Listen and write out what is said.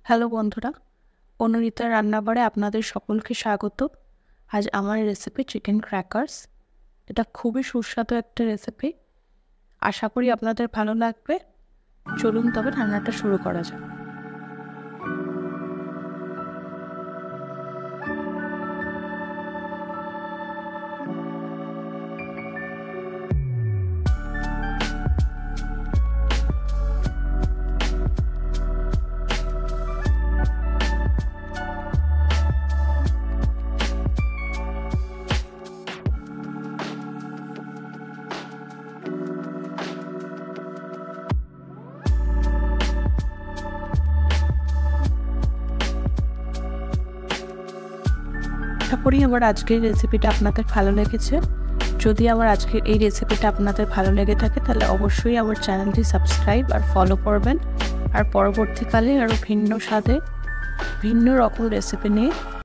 Hello বন্ধুরা, অনুরিতার রান্নাঘরে আপনাদের সকলকে স্বাগত। আজ আমার রেসিপি চিকেন ক্র্যাকার্স। এটা খুবই সুস্বাদু একটা রেসিপি। আশা করি আপনাদের ভালো লাগবে। চলুন তবে রান্নাটা শুরু করা যাক। আশা করি আমার আজকের রেসিপিটা আপনাদের ভালো লেগেছে। যদি আমার আজকের এই রেসিপিটা আপনাদের ভালো লেগে থাকে তাহলে অবশ্যই আমার চ্যানেলটি সাবস্ক্রাইব আর ফলো করবেন। আর পরবর্তীকালে আরও ভিন্ন স্বাদে ভিন্ন রকম রেসিপি নিয়ে